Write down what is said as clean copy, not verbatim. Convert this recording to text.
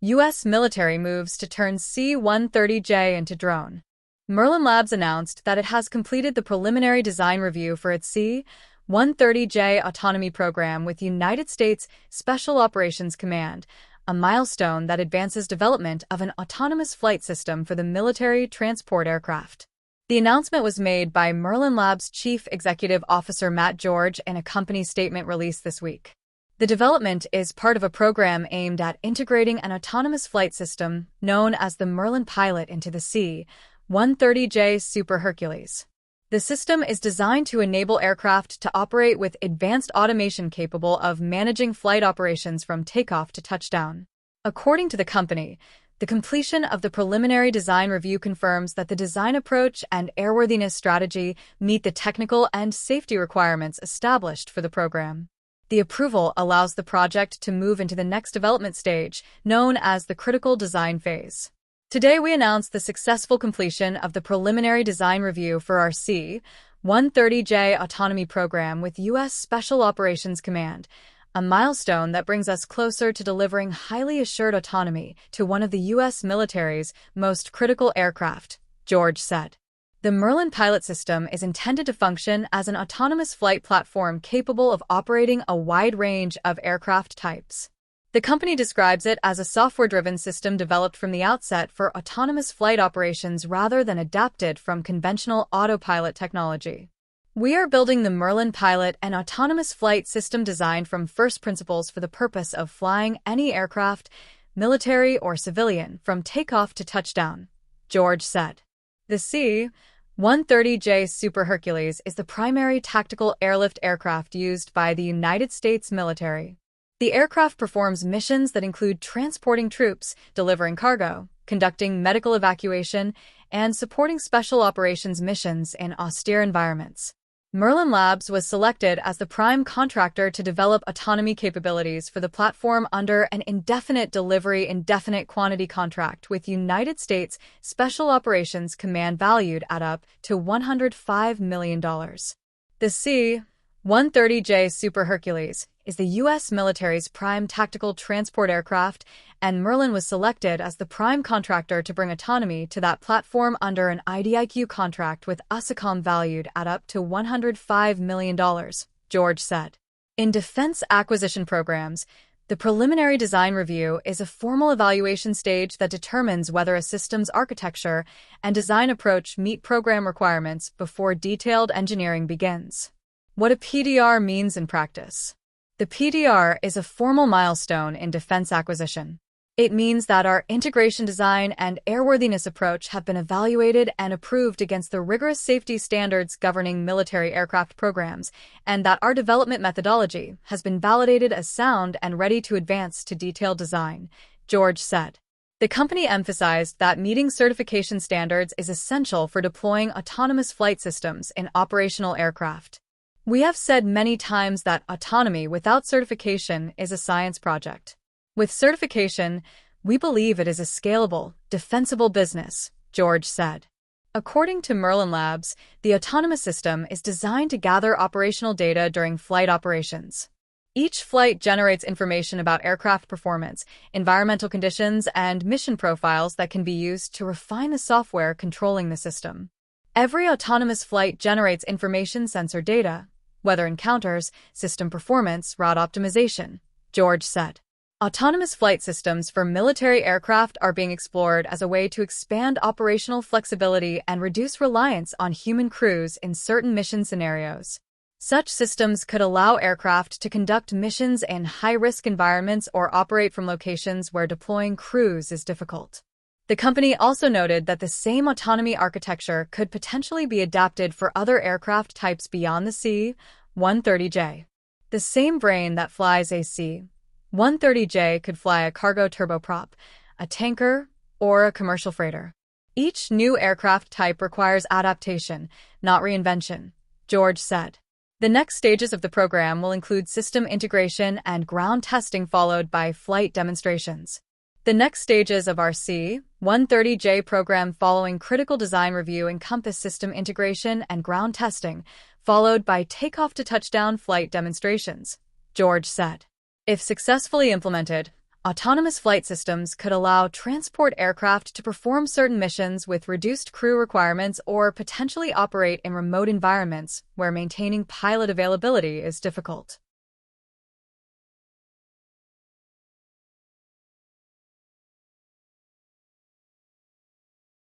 U.S. military moves to turn C-130J into drone. Merlin Labs announced that it has completed the preliminary design review for its C-130J autonomy program with United States Special Operations Command, a milestone that advances development of an autonomous flight system for the military transport aircraft. The announcement was made by Merlin Labs Chief Executive Officer Matt George in a company statement released this week. The development is part of a program aimed at integrating an autonomous flight system known as the Merlin Pilot into the C-130J Super Hercules. The system is designed to enable aircraft to operate with advanced automation capable of managing flight operations from takeoff to touchdown. According to the company, the completion of the preliminary design review confirms that the design approach and airworthiness strategy meet the technical and safety requirements established for the program. The approval allows the project to move into the next development stage, known as the critical design phase. Today we announced the successful completion of the preliminary design review for our C-130J autonomy program with U.S. Special Operations Command, a milestone that brings us closer to delivering highly assured autonomy to one of the U.S. military's most critical aircraft, George said. The Merlin Pilot system is intended to function as an autonomous flight platform capable of operating a wide range of aircraft types. The company describes it as a software-driven system developed from the outset for autonomous flight operations rather than adapted from conventional autopilot technology. We are building the Merlin Pilot, an autonomous flight system designed from first principles for the purpose of flying any aircraft, military or civilian, from takeoff to touchdown, George said. The C-130J Super Hercules is the primary tactical airlift aircraft used by the United States military. The aircraft performs missions that include transporting troops, delivering cargo, conducting medical evacuation, and supporting special operations missions in austere environments. Merlin Labs was selected as the prime contractor to develop autonomy capabilities for the platform under an indefinite delivery, indefinite quantity contract with United States Special Operations Command valued at up to $105 million. The C-130J Super Hercules is the U.S. military's prime tactical transport aircraft, and Merlin was selected as the prime contractor to bring autonomy to that platform under an IDIQ contract with USACOM valued at up to $105 million, George said. In defense acquisition programs, the preliminary design review is a formal evaluation stage that determines whether a system's architecture and design approach meet program requirements before detailed engineering begins. What a PDR means in practice. The PDR is a formal milestone in defense acquisition. It means that our integration design and airworthiness approach have been evaluated and approved against the rigorous safety standards governing military aircraft programs, and that our development methodology has been validated as sound and ready to advance to detailed design, George said. The company emphasized that meeting certification standards is essential for deploying autonomous flight systems in operational aircraft. We have said many times that autonomy without certification is a science project. With certification, we believe it is a scalable, defensible business, George said. According to Merlin Labs, the autonomous system is designed to gather operational data during flight operations. Each flight generates information about aircraft performance, environmental conditions, and mission profiles that can be used to refine the software controlling the system. Every autonomous flight generates information sensor data, weather encounters, system performance, route optimization, George said. Autonomous flight systems for military aircraft are being explored as a way to expand operational flexibility and reduce reliance on human crews in certain mission scenarios. Such systems could allow aircraft to conduct missions in high-risk environments or operate from locations where deploying crews is difficult. The company also noted that the same autonomy architecture could potentially be adapted for other aircraft types beyond the C-130J. The same brain that flies a C-130J could fly a cargo turboprop, a tanker, or a commercial freighter. Each new aircraft type requires adaptation, not reinvention, George said. The next stages of the program will include system integration and ground testing followed by flight demonstrations. The next stages of our C-130J program following critical design review encompass system integration and ground testing, followed by takeoff to touchdown flight demonstrations, George said. If successfully implemented, Autonomous flight systems could allow transport aircraft to perform certain missions with reduced crew requirements or potentially operate in remote environments where maintaining pilot availability is difficult.